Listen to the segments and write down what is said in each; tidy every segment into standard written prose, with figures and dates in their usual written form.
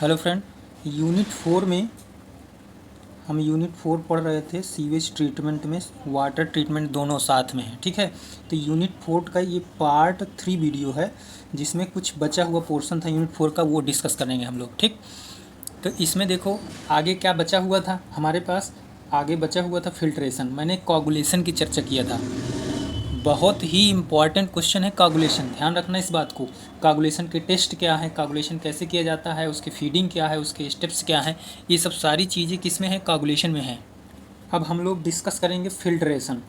Hello friend, unit 4 में हम unit 4 पढ़ रहे थे। सीवेज ट्रीटमेंट में वाटर ट्रीटमेंट दोनों साथ में है, ठीक है। तो यूनिट 4 का ये पार्ट 3 वीडियो है, जिसमें कुछ बचा हुआ पोर्शन था यूनिट 4 का, वो डिस्कस करेंगे हम लोग, ठीक। तो इसमें देखो आगे क्या बचा हुआ था हमारे पास। आगे बचा हुआ था फिल्ट्रेशन। मैंने कोगुलेशन की चर्चा किया था। बहुत ही इम्पॉर्टेंट क्वेश्चन है कोगुलेशन, ध्यान रखना इस बात को। कोगुलेशन के टेस्ट क्या है, कोगुलेशन कैसे किया जाता है, उसकी फीडिंग क्या है, उसके स्टेप्स क्या हैं, ये सब सारी चीज़ें किस में है, कोगुलेशन में है। अब हम लोग डिस्कस करेंगे फिल्ट्रेशन।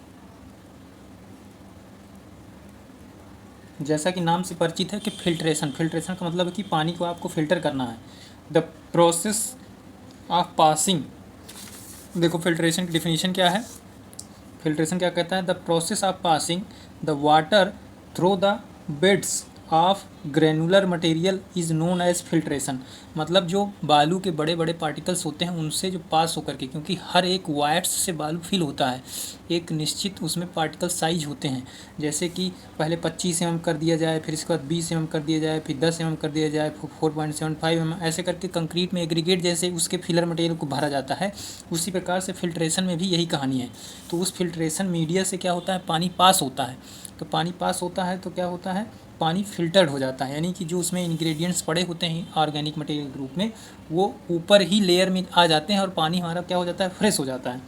जैसा कि नाम से परिचित है कि फिल्ट्रेशन फिल्ट्रेशन का मतलब है कि पानी को आपको फिल्टर करना है। The process of passing. देखो फिल्ट्रेशन की डिफिनीशन क्या है। फिल्ट्रेशन क्या कहता है, the process of passing the water through the beds of granular material is known as filtration. मतलब जो बालू के बड़े बड़े पार्टिकल्स होते हैं उनसे जो पास होकर के, क्योंकि हर एक वायर्स से बालू फिल होता है, एक निश्चित उसमें पार्टिकल साइज होते हैं। जैसे कि पहले 25 mm कर दिया जाए, फिर इसके बाद 20 mm कर दिया जाए, फिर 10 mm कर दिया जाए, 4.75 mm, ऐसे करके कंक्रीट में एग्रीगेट जैसे उसके फिलर मटेरियल को भरा जाता है। उसी प्रकार से फिल्ट्रेशन में भी यही कहानी है। तो उस फिल्ट्रेशन मीडिया से क्या होता है, पानी पास होता है। तो पानी पास होता है तो क्या होता है, पानी फिल्टर्ड हो जाता है, यानी कि जो उसमें इंग्रेडिएंट्स पड़े होते हैं ऑर्गेनिक मटेरियल के रूप में, वो ऊपर ही लेयर में आ जाते हैं और पानी हमारा क्या हो जाता है, फ्रेश हो जाता है,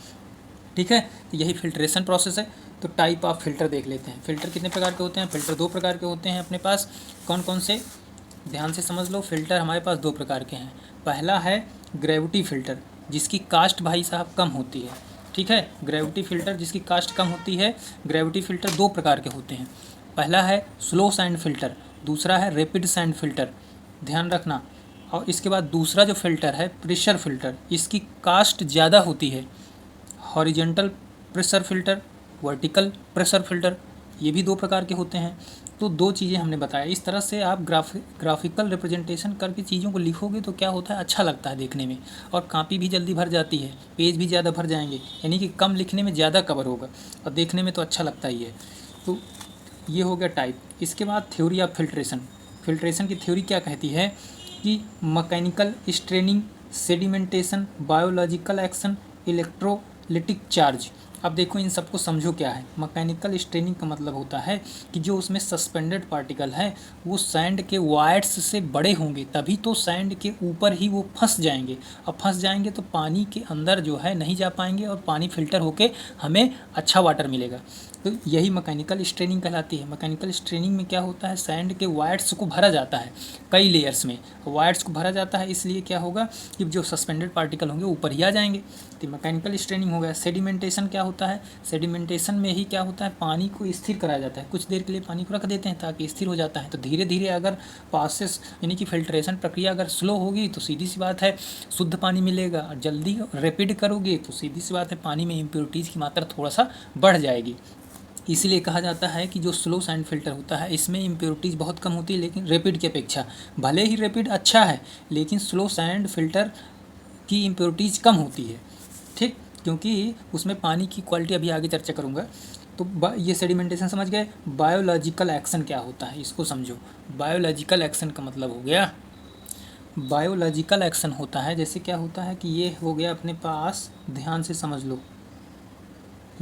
ठीक है। तो यही फिल्ट्रेशन प्रोसेस है। तो टाइप ऑफ फिल्टर देख लेते हैं। फ़िल्टर कितने प्रकार के होते हैं, फ़िल्टर 2 प्रकार के होते हैं अपने पास। कौन कौन से, ध्यान से समझ लो। फ़िल्टर हमारे पास 2 प्रकार के हैं। पहला है ग्रेविटी फ़िल्टर, जिसकी कास्ट भाई साहब कम होती है, ठीक है। ग्रेविटी फ़िल्टर जिसकी कास्ट कम होती है। ग्रेविटी फ़िल्टर 2 प्रकार के होते हैं। पहला है स्लो सैंड फ़िल्टर, दूसरा है रैपिड सैंड फ़िल्टर, ध्यान रखना। और इसके बाद दूसरा जो फ़िल्टर है प्रेशर फ़िल्टर, इसकी कास्ट ज़्यादा होती है। Horizontal pressure filter, vertical pressure filter, ये भी 2 प्रकार के होते हैं। तो 2 चीज़ें हमने बताया। इस तरह से आप ग्राफिकल रिप्रेजेंटेशन करके चीज़ों को लिखोगे तो क्या होता है, अच्छा लगता है देखने में, और कापी भी जल्दी भर जाती है, पेज भी ज़्यादा भर जाएंगे, यानी कि कम लिखने में ज़्यादा कवर होगा और देखने में तो अच्छा लगता ही है। तो ये हो गया टाइप। इसके बाद थ्योरी ऑफ फिल्ट्रेशन। फिल्ट्रेशन की थ्योरी क्या कहती है कि mechanical straining, sedimentation, biological action, electrolytic charge. अब देखो इन सबको समझो क्या है। मैकेनिकल स्ट्रेनिंग का मतलब होता है कि जो उसमें सस्पेंडेड पार्टिकल है वो सैंड के वायर्स से बड़े होंगे, तभी तो सैंड के ऊपर ही वो फंस जाएंगे, और फंस जाएंगे तो पानी के अंदर जो है नहीं जा पाएंगे और पानी फिल्टर होके हमें अच्छा वाटर मिलेगा। तो यही मैकेनिकल स्ट्रेनिंग कहलाती है। मैकेनिकल स्ट्रेनिंग में क्या होता है, सैंड के वायर्स को भरा जाता है कई लेयर्स में। वायर्स को भरा जाता है इसलिए क्या होगा कि जो सस्पेंडेड पार्टिकल होंगे ऊपर ही आ जाएंगे। तो मैकेनिकल स्ट्रेनिंग हो गया। सेडिमेंटेशन क्या होता है, सेडिमेंटेशन में ही क्या होता है, पानी को स्थिर कराया जाता है। कुछ देर के लिए पानी को रख देते हैं ताकि स्थिर हो जाता है। तो धीरे धीरे अगर प्रोसेस यानी कि फिल्ट्रेशन प्रक्रिया अगर स्लो होगी तो सीधी सी बात है शुद्ध पानी मिलेगा, और जल्दी रैपिड करोगे तो सीधी सी बात है पानी में इम्प्योरिटीज़ की मात्रा थोड़ा सा बढ़ जाएगी। इसीलिए कहा जाता है कि जो स्लो सैंड फिल्टर होता है इसमें इम्प्योरिटीज़ बहुत कम होती है, लेकिन रैपिड की अपेक्षा। भले ही रैपिड अच्छा है लेकिन स्लो सैंड फिल्टर की इम्प्योरिटीज़ कम होती है, ठीक, क्योंकि उसमें पानी की क्वालिटी अभी आगे चर्चा करूँगा। तो ये सेडिमेंटेशन समझ गए। बायोलॉजिकल एक्शन क्या होता है इसको समझो। बायोलॉजिकल एक्शन का मतलब हो गया, बायोलॉजिकल एक्शन होता है जैसे क्या होता है कि ये हो गया अपने पास, ध्यान से समझ लो,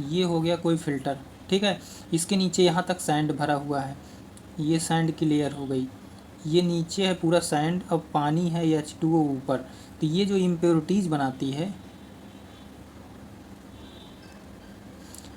ये हो गया कोई फ़िल्टर, ठीक है। इसके नीचे यहाँ तक सैंड भरा हुआ है, ये सैंड की लेयर हो गई। ये नीचे है पूरा सैंड, अब पानी है H2O ऊपर। तो ये जो इम्प्योरिटीज़ बनाती है,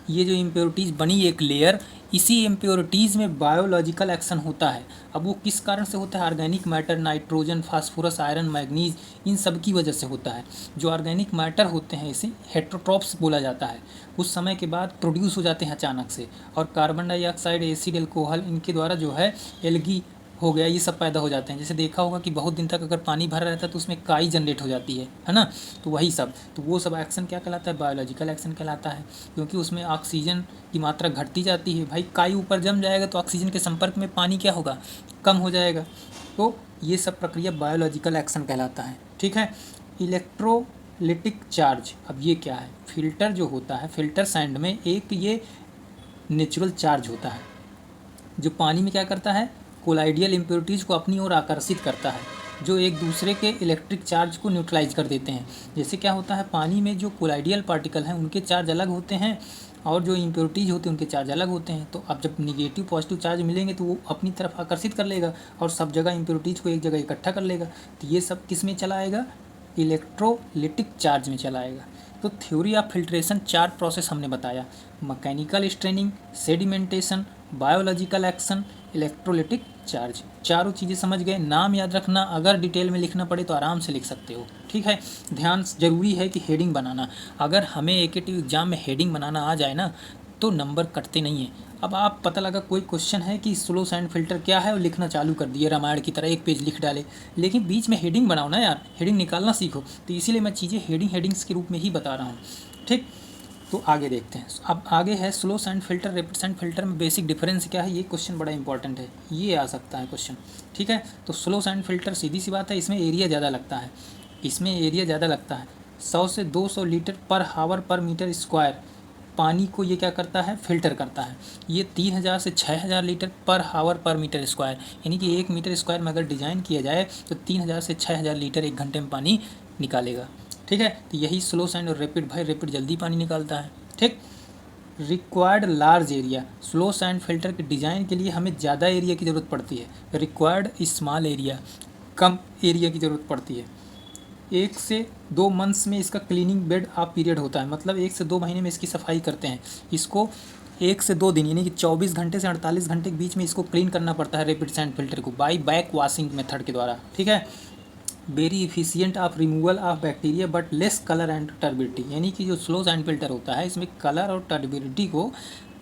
ये जो इम्प्योरिटीज़ बनी एक लेयर, इसी इम्प्योरिटीज़ में बायोलॉजिकल एक्शन होता है। अब वो किस कारण से होता है, organic matter, nitrogen, phosphorus, iron, manganese, इन सब की वजह से होता है। जो ऑर्गेनिक मैटर होते हैं इसे हेट्रोट्रॉप्स बोला जाता है। कुछ समय के बाद प्रोड्यूस हो जाते हैं अचानक से, और कार्बन डाइऑक्साइड, एसिड, एल्कोहल, इनके द्वारा जो है एल्गी हो गया, ये सब पैदा हो जाते हैं। जैसे देखा होगा कि बहुत दिन तक अगर पानी भरा रहता है तो उसमें काई जनरेट हो जाती है ना। तो वही सब, तो वो सब एक्शन क्या कहलाता है, बायोलॉजिकल एक्शन कहलाता है। क्योंकि उसमें ऑक्सीजन की मात्रा घटती जाती है। भाई काई ऊपर जम जाएगा तो ऑक्सीजन के संपर्क में पानी क्या होगा, कम हो जाएगा। तो ये सब प्रक्रिया बायोलॉजिकल एक्शन कहलाता है, ठीक है। इलेक्ट्रोलिटिक चार्ज, अब ये क्या है, फिल्टर जो होता है, फिल्टर सैंड में एक ये नेचुरल चार्ज होता है जो पानी में क्या करता है, कोलाइडियल इम्प्योरिटीज़ को अपनी ओर आकर्षित करता है। जो एक दूसरे के इलेक्ट्रिक चार्ज को न्यूट्रलाइज कर देते हैं। जैसे क्या होता है, पानी में जो कोलाइडियल पार्टिकल हैं उनके चार्ज अलग होते हैं और जो इम्प्योरिटीज़ होते हैं उनके चार्ज अलग होते हैं। तो अब जब निगेटिव पॉजिटिव चार्ज मिलेंगे तो वो अपनी तरफ आकर्षित कर लेगा और सब जगह इम्प्योरिटीज़ को एक जगह इकट्ठा कर लेगा। तो ये सब किस में चला आएगा, इलेक्ट्रोलिटिक चार्ज में चला आएगा। तो थ्योरी ऑफ फिल्ट्रेशन 4 प्रोसेस हमने बताया, mechanical straining, sedimentation, biological action, electrolytic charge. चारों चीज़ें समझ गए। नाम याद रखना, अगर डिटेल में लिखना पड़े तो आराम से लिख सकते हो, ठीक है। ध्यान जरूरी है कि हेडिंग बनाना, अगर हमें एकेटिव एग्जाम में हेडिंग बनाना आ जाए ना तो नंबर कटते नहीं हैं। अब आप पता लगा कोई क्वेश्चन है कि स्लो सैंड फिल्टर क्या है और लिखना चालू कर दिए रामायण की तरह, एक पेज लिख डाले, लेकिन बीच में हेडिंग बनाओ ना यार, हेडिंग निकालना सीखो। तो इसीलिए मैं चीज़ें हेडिंग्स के रूप में ही बता रहा हूँ, ठीक। तो आगे देखते हैं। अब आगे है slow sand filter, rapid sand filter में बेसिक डिफरेंस क्या है। ये क्वेश्चन बड़ा इंपॉर्टेंट है, ये आ सकता है क्वेश्चन, ठीक है। तो स्लो सैंड फिल्टर सीधी सी बात है, इसमें एरिया ज़्यादा लगता है, इसमें एरिया ज़्यादा लगता है। 100 से 200 लीटर पर हावर पर मीटर स्क्वायर पानी को ये क्या करता है, फिल्टर करता है। ये 3000 से 6000 लीटर पर हावर पर मीटर स्क्वायर, यानी कि 1 मीटर स्क्वायर में अगर डिज़ाइन किया जाए तो 3000 से 6000 लीटर एक घंटे में पानी निकालेगा, ठीक है। तो यही स्लो सैंड और रैपिड, भाई रैपिड जल्दी पानी निकालता है, ठीक। Required large area, slow sand filter के डिज़ाइन के लिए हमें ज़्यादा एरिया की ज़रूरत पड़ती है। रिक्वायर्ड स्मॉल एरिया, कम एरिया की ज़रूरत पड़ती है। 1 से 2 मंथ्स में इसका क्लीनिंग बेड ऑफ पीरियड होता है, मतलब 1 से 2 महीने में इसकी सफाई करते हैं। इसको 1 से 2 दिन यानी कि 24 घंटे से 48 घंटे के बीच में इसको क्लीन करना पड़ता है रैपिड सैंड फिल्टर को, बाई बैक वॉशिंग मेथड के द्वारा, ठीक है। Very efficient of removal of bacteria but less colour and turbidity, यानी कि जो स्लो सैंड फिल्टर होता है इसमें कलर और टर्बिडिटी को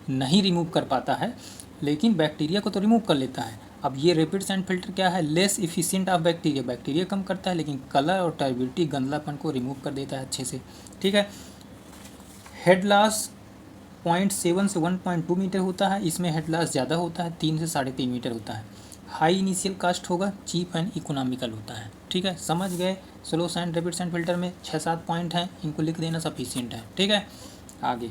नहीं रिमूव कर पाता है, लेकिन बैक्टीरिया को तो रिमूव कर लेता है। अब ये रैपिड सैंड फिल्टर क्या है, less efficient of bacteria, bacteria कम करता है लेकिन कलर और टर्बिडिटी गंदलापन को रिमूव कर देता है अच्छे से, ठीक है। हेड लॉस 0.7 से 1.2 मीटर होता है, इसमें हेड लॉस ज़्यादा होता है, 3 से 3.5 मीटर होता है। हाई इनिशियल कास्ट होगा, चीप एंड इकोनॉमिकल होता है, ठीक है। समझ गए। Slow sand rapid sand filter में 6-7 पॉइंट हैं, इनको लिख देना सफिशिएंट है, ठीक है। आगे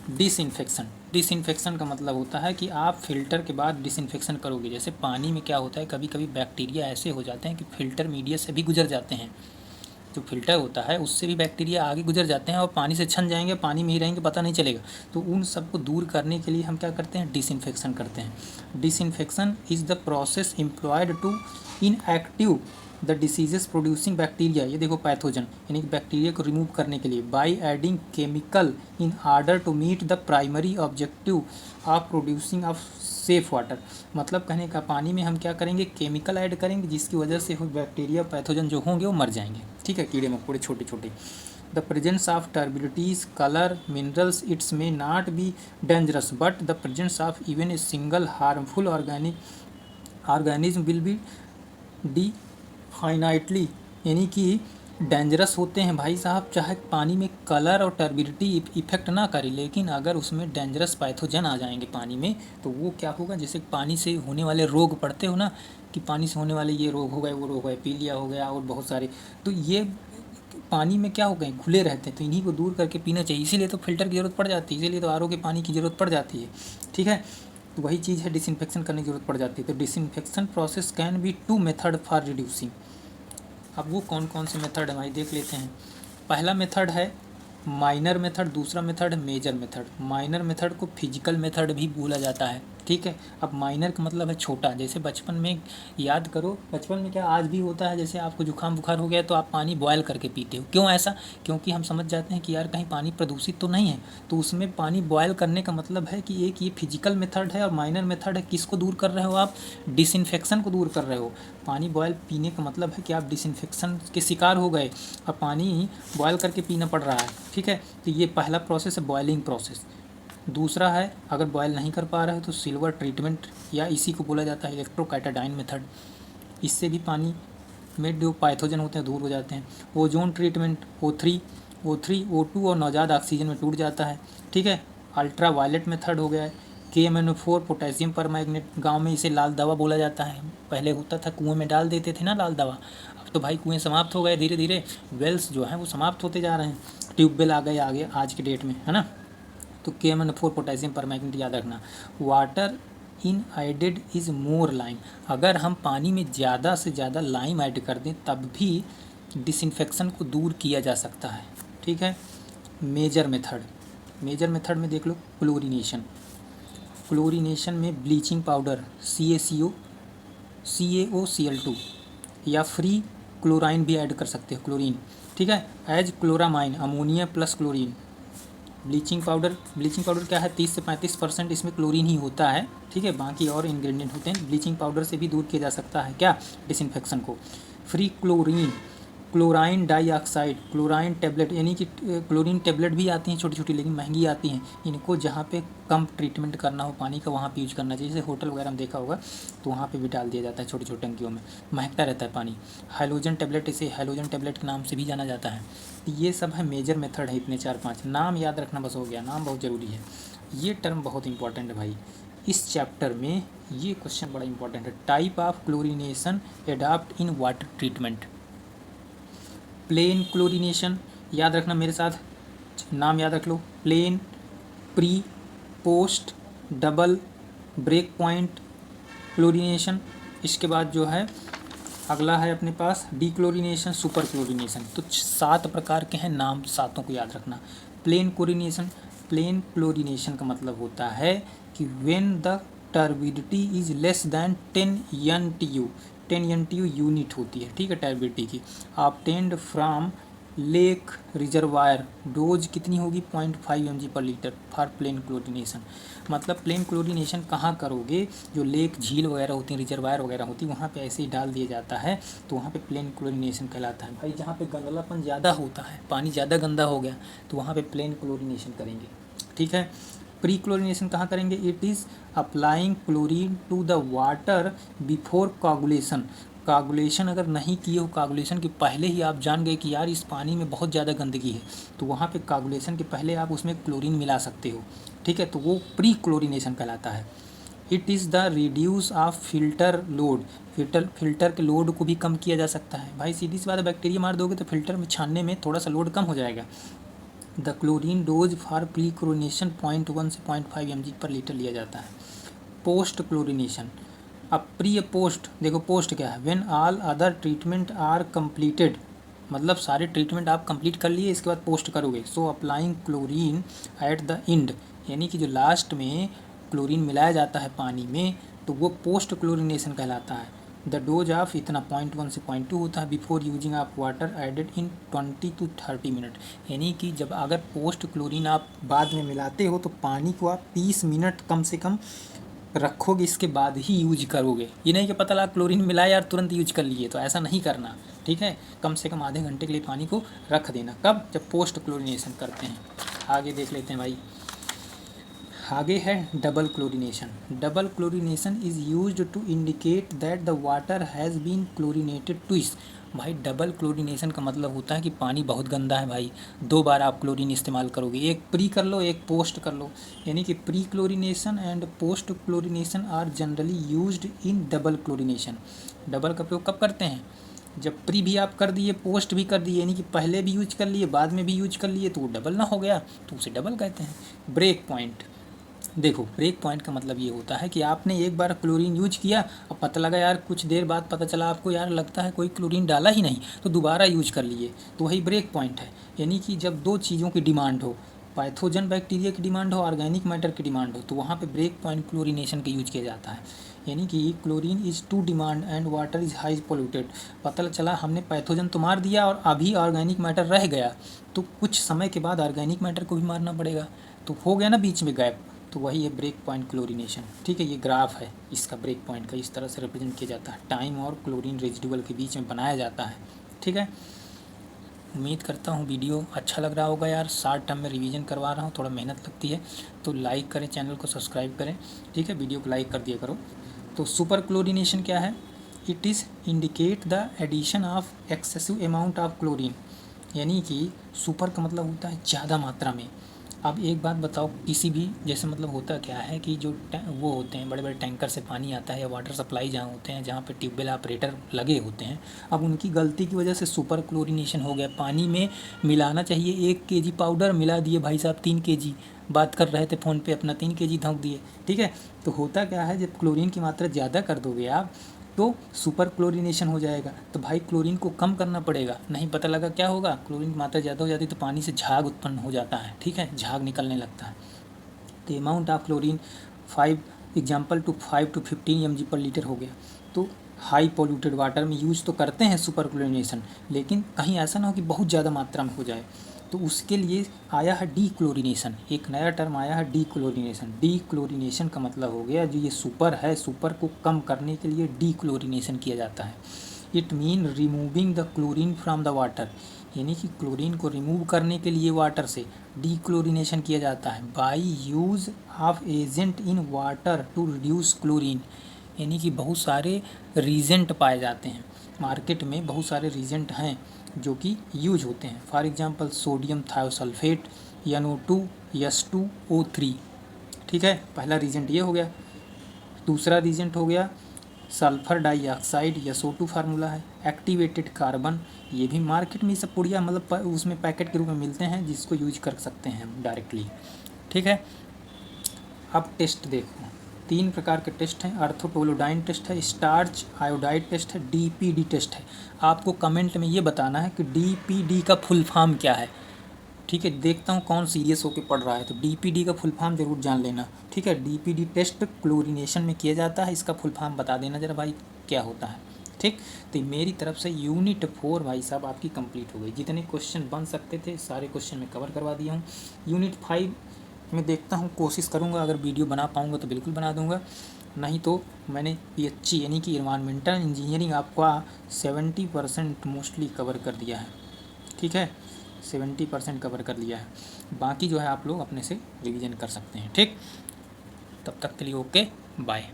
डिसइंफेक्शन, डिसइंफेक्शन का मतलब होता है कि आप फिल्टर के बाद डिसइंफेक्शन करोगे। जैसे पानी में क्या होता है, कभी कभी बैक्टीरिया ऐसे हो जाते हैं कि फ़िल्टर मीडिया से भी गुजर जाते हैं, जो फिल्टर होता है उससे भी बैक्टीरिया आगे गुजर जाते हैं और पानी से छन जाएंगे, पानी में ही रहेंगे, पता नहीं चलेगा। तो उन सबको दूर करने के लिए हम क्या करते हैं, डिसइंफेक्शन करते हैं। Disinfection is the process employed to inactive the diseases producing bacteria, ये देखो पैथोजन, यानी कि बैक्टीरिया को रिमूव करने के लिए, by adding chemical in order to meet the primary objective of producing of safe water. मतलब कहने का पानी में हम क्या करेंगे, केमिकल ऐड करेंगे जिसकी वजह से बैक्टीरिया पैथोजन जो होंगे वो मर जाएंगे, ठीक है, कीड़े मकोड़े छोटे छोटे। The presence of turbidities, colour, minerals, it's may not be dangerous but the presence of even a single harmful organism will be definitely, यानी कि डेंजरस होते हैं भाई साहब, चाहे पानी में कलर और टर्बिडिटी इफेक्ट ना करे, लेकिन अगर उसमें डेंजरस पैथोजन आ जाएंगे पानी में तो वो क्या होगा, जैसे पानी से होने वाले रोग पढ़ते हो ना कि पानी से होने वाले ये रोग हो गए, वो रोग हो गए, पीलिया हो गया और बहुत सारे, तो ये पानी में क्या हो गए, घुले रहते हैं, तो इन्हीं को दूर करके पीना चाहिए। इसीलिए तो फिल्टर की ज़रूरत पड़ जाती है, इसीलिए तो आरओ के पानी की ज़रूरत पड़ जाती है, ठीक है। तो वही चीज़ है, डिसइंफेक्शन करने की ज़रूरत पड़ जाती है। तो disinfection process can be 2 method for reducing. अब वो कौन कौन से मेथड है भाई देख लेते हैं। पहला मेथड है माइनर मेथड, दूसरा मेथड है मेजर मेथड। माइनर मेथड को फिजिकल मेथड भी बोला जाता है, ठीक है। अब माइनर का मतलब है छोटा, जैसे बचपन में याद करो, बचपन में क्या आज भी होता है, जैसे आपको जुकाम बुखार हो गया तो आप पानी बॉयल करके पीते हो, क्यों ऐसा, क्योंकि हम समझ जाते हैं कि यार कहीं पानी प्रदूषित तो नहीं है, तो उसमें पानी बॉयल करने का मतलब है कि एक ये फिजिकल मेथड है और माइनर मेथड है, किसको दूर कर रहे हो आप, डिसइंफेक्शन को दूर कर रहे हो। पानी बॉयल पीने का मतलब है कि आप डिसइंफेक्शन के शिकार हो गए और पानी बॉयल करके पीना पड़ रहा है, ठीक है। तो ये पहला प्रोसेस है, बॉयलिंग प्रोसेस। दूसरा है, अगर बॉयल नहीं कर पा रहे हो तो सिल्वर ट्रीटमेंट, या इसी को बोला जाता है इलेक्ट्रोकैटाडाइन मेथड। इससे भी पानी में जो पैथोजन होते हैं दूर हो जाते हैं। ओजोन ट्रीटमेंट, O3, O2 और नवजात ऑक्सीजन में टूट जाता है, ठीक है। अल्ट्रा वायलेट मेथड हो गया है। KMnO4 पोटेशियम परमैंगनेट, गांव में इसे लाल दवा बोला जाता है, पहले होता था कुएं में डाल देते थे ना लाल दवा, अब तो भाई कुएं समाप्त हो गए, धीरे धीरे वेल्स जो हैं वो समाप्त होते जा रहे हैं, ट्यूबवेल आ गए आगे आज के डेट में, है ना। तो KMnO4 पोटेशियम परमैंगनेट याद रखना। Water in added is more lime. अगर हम पानी में ज़्यादा से ज़्यादा लाइम ऐड कर दें तब भी डिसइंफेक्शन को दूर किया जा सकता है। ठीक है। मेजर मेथड में देख लो क्लोरीनेशन में ब्लीचिंग पाउडर CaCO, या फ्री क्लोराइन भी ऐड कर सकते हो, क्लोरीन। ठीक है। As chloramine ammonia plus chlorine. Bleaching powder क्या है, 30 से 35% इसमें क्लोरीन ही होता है। ठीक है। बाकी और इंग्रेडिएंट होते हैं। ब्लीचिंग पाउडर से भी दूर किया जा सकता है क्या, डिसइंफेक्शन को। Free chlorine dioxide, chlorine tablet, यानी कि क्लोरीन टेबलेट भी आती हैं छोटी छोटी, लेकिन महंगी आती हैं। इनको जहाँ पे कम ट्रीटमेंट करना हो पानी का वहाँ पे यूज करना चाहिए। जैसे होटल वगैरह में देखा होगा तो वहाँ पे भी डाल दिया जाता है छोटी छोटी टंकियों में, महकता रहता है पानी। हाइलोजन टेबलेट, इसे हाइलोजन टेबलेट के नाम से भी जाना जाता है। ये सब है मेजर मेथड है, इतने 4-5 नाम याद रखना बस हो गया। नाम बहुत ज़रूरी है, ये टर्म बहुत इंपॉर्टेंट है भाई। इस चैप्टर में ये क्वेश्चन बड़ा इंपॉर्टेंट है। Type of chlorination adopt in water treatment. Plain chlorination याद रखना मेरे साथ, नाम याद रख लो। Plain, pre, post, double, break point chlorination. इसके बाद जो है अगला है अपने पास डीक्लोरीनेशन, सुपर क्लोरीनेशन। तो 7 प्रकार के हैं, नाम 7 को याद रखना। प्लेन क्लोरीनेशन का मतलब होता है कि when the turbidity is less than 10 NTU, 10 NTU unit होती है। ठीक है, टर्बिडिटी की। Obtained from lake reservoir, dose कितनी होगी, 0.5 mg/लीटर फॉर प्लेन क्लोरीनेशन। मतलब प्लेन क्लोरीनेशन कहाँ करोगे, जो लेक, झील वगैरह होती हैं, रिजर्वायर वगैरह होती है, वहाँ पे ऐसे ही डाल दिया जाता है, तो वहाँ पे प्लेन क्लोरीनेशन कहलाता है। भाई जहाँ पे गंदलापन ज़्यादा होता है, पानी ज़्यादा गंदा हो गया, तो वहाँ पे प्लेन क्लोरीनेशन करेंगे। ठीक है। प्री क्लोरीनेशन कहाँ करेंगे, it is applying chlorine to the water before coagulation. Coagulation अगर नहीं किए हो, कोगुलेशन के पहले ही आप जान गए कि यार इस पानी में बहुत ज़्यादा गंदगी है, तो वहाँ पे कोगुलेशन के पहले आप उसमें क्लोरीन मिला सकते हो। ठीक है, तो वो प्री क्लोरीनेशन कहलाता है। It is the reduce of filter load, filter के लोड को भी कम किया जा सकता है। भाई सीधी सी बात है, बैक्टीरिया मार दोगे तो फिल्टर में छानने में थोड़ा सा लोड कम हो जाएगा। The chlorine dose for pre chlorination 0.1 से 0.5 mg/लीटर लिया जाता है। पोस्ट क्लोरीनेशन, अब प्री पोस्ट, देखो पोस्ट क्या है, when all other treatment are completed, मतलब सारे ट्रीटमेंट आप कंप्लीट कर लिए, इसके बाद पोस्ट करोगे। So applying chlorine at the end, यानी कि जो लास्ट में क्लोरीन मिलाया जाता है पानी में, तो वो पोस्ट क्लोरीनेशन कहलाता है। द डोज ऑफ इतना 0.1 से 0.2 होता है। Before using of water added in 20 to 30 minute, यानी कि जब अगर पोस्ट क्लोरीन आप बाद में मिलाते हो तो पानी को आप 30 मिनट कम से कम रखोगे, इसके बाद ही यूज करोगे। ये नहीं कि पता लगा क्लोरीन मिलाया यार तुरंत यूज कर लिए, तो ऐसा नहीं करना। ठीक है, कम से कम आधे घंटे के लिए पानी को रख देना। कब, जब पोस्ट क्लोरीनेशन करते हैं। आगे देख लेते हैं भाई, आगे है double chlorination. Double chlorination is used to indicate that the water has been chlorinated twice. भाई डबल क्लोरीनेशन का मतलब होता है कि पानी बहुत गंदा है भाई, 2 बार आप क्लोरीन इस्तेमाल करोगे, एक प्री कर लो, एक पोस्ट कर लो। यानी कि pre chlorination and post chlorination are generally used in double chlorination. Double का प्रयोग कब करते हैं, जब प्री भी आप कर दिए, पोस्ट भी कर दिए, यानी कि पहले भी यूज कर लिए, बाद में भी यूज कर लिए, तो वो डबल ना हो गया, तो उसे डबल कहते हैं। ब्रेक पॉइंट, देखो ब्रेक पॉइंट का मतलब ये होता है कि आपने एक बार क्लोरीन यूज किया, अब पता लगा यार, कुछ देर बाद पता चला आपको यार लगता है कोई क्लोरीन डाला ही नहीं, तो दोबारा यूज कर लिए, तो वही ब्रेक पॉइंट है। यानी कि जब 2 चीज़ों की डिमांड हो, पैथोजन बैक्टीरिया की डिमांड हो, ऑर्गेनिक मैटर की डिमांड हो, तो वहाँ पे ब्रेक पॉइंट क्लोरीनेशन का यूज किया जाता है। यानी कि chlorine is to demand and water is high polluted, पता चला हमने पैथोजन तो मार दिया और अभी ऑर्गेनिक मैटर रह गया, तो कुछ समय के बाद ऑर्गेनिक मैटर को भी मारना पड़ेगा, तो हो गया ना बीच में गैप, तो वही है ब्रेक पॉइंट क्लोरीनेशन। ठीक है, ये ग्राफ है इसका ब्रेक पॉइंट का, इस तरह से रिप्रेजेंट किया जाता है, टाइम और क्लोरीन रेजिडुअल के बीच में बनाया जाता है। ठीक है, उम्मीद करता हूँ वीडियो अच्छा लग रहा होगा यार, शॉर्ट टर्म में रिवीजन करवा रहा हूँ, थोड़ा मेहनत लगती है, तो लाइक करें, चैनल को सब्सक्राइब करें। ठीक है, वीडियो को लाइक कर दिया करो। तो सुपर क्लोरीनेशन क्या है, it is indicate the addition of excessive amount of chlorine, यानी कि सुपर का मतलब होता है ज़्यादा मात्रा में, अब एक बात बताओ, किसी भी जैसे मतलब होता क्या है कि जो वो होते हैं बड़े बड़े टैंकर से पानी आता है या वाटर सप्लाई जहाँ होते हैं, जहाँ पे ट्यूबवेल ऑपरेटर लगे होते हैं, अब उनकी गलती की वजह से सुपर क्लोरीनेशन हो गया। पानी में मिलाना चाहिए 1 kg पाउडर, मिला दिए भाई साहब 3 kg, बात कर रहे थे फ़ोन पे अपना 3 kg धोंक दिए। ठीक है, तो होता क्या है, जब क्लोरीन की मात्रा ज़्यादा कर दोगे आप तो सुपर क्लोरीनेशन हो जाएगा। तो भाई क्लोरीन को कम करना पड़ेगा, नहीं पता लगा क्या होगा, क्लोरीन की मात्रा ज़्यादा हो जाती है तो पानी से झाग उत्पन्न हो जाता है। ठीक है, झाग निकलने लगता है। तो amount of chlorine 5 example to 5 to 15 mg/L हो गया। तो हाई पोल्यूटेड वाटर में यूज़ तो करते हैं सुपर क्लोरीनेशन, लेकिन कहीं ऐसा ना हो कि बहुत ज़्यादा मात्रा में हो जाए, तो उसके लिए आया है डी क्लोरीनेशन। एक नया टर्म आया है डी क्लोरीनेशन। डी क्लोरीनेशन का मतलब हो गया जो ये सुपर है, सुपर को कम करने के लिए डी क्लोरीनेशन किया जाता है। It mean removing the chlorine from the water, यानी कि क्लोरीन को रिमूव करने के लिए वाटर से डी क्लोरीनेशन किया जाता है by use of agent in water to reduce chlorine. यानी कि बहुत सारे रीजेंट पाए जाते हैं मार्केट में, बहुत सारे रीजेंट हैं जो कि यूज होते हैं। For example sodium thiosulphate, NO2, H2O3। ठीक है, पहला रीजेंट ये हो गया। दूसरा रीजेंट हो गया सल्फर डाइऑक्साइड, SO2 फार्मूला है। एक्टिवेटेड कार्बन, ये भी मार्केट में ये सब पुड़िया मतलब उसमें पैकेट के रूप में मिलते हैं, जिसको यूज कर सकते हैं हम डायरेक्टली। ठीक है, अब टेस्ट देखो, 3 प्रकार के टेस्ट हैं। अर्थोटोलोडाइन टेस्ट है, स्टार्च आयोडाइड टेस्ट है, DPD टेस्ट है। आपको कमेंट में ये बताना है कि DPD का फुल फॉर्म क्या है। ठीक है, देखता हूँ कौन सीरियस होकर पढ़ रहा है, तो DPD का फुल फॉर्म ज़रूर जान लेना। ठीक है, DPD टेस्ट क्लोरीनेशन में किया जाता है, इसका फुल फॉर्म बता देना जरा भाई क्या होता है। ठीक, तो मेरी तरफ से यूनिट 4 भाई साहब आपकी कंप्लीट हो गई। जितने क्वेश्चन बन सकते थे सारे क्वेश्चन मैं कवर करवा दिया हूँ। यूनिट 5 मैं देखता हूँ, कोशिश करूँगा, अगर वीडियो बना पाऊँगा तो बिल्कुल बना दूँगा, नहीं तो मैंने PHE यानी कि इन्वायरमेंटल इंजीनियरिंग आपका 70% मोस्टली कवर कर दिया है। ठीक है, 70% कवर कर लिया है। बाकी जो है आप लोग अपने से रिवीजन कर सकते हैं। ठीक, तब तक के लिए ओके, बाय।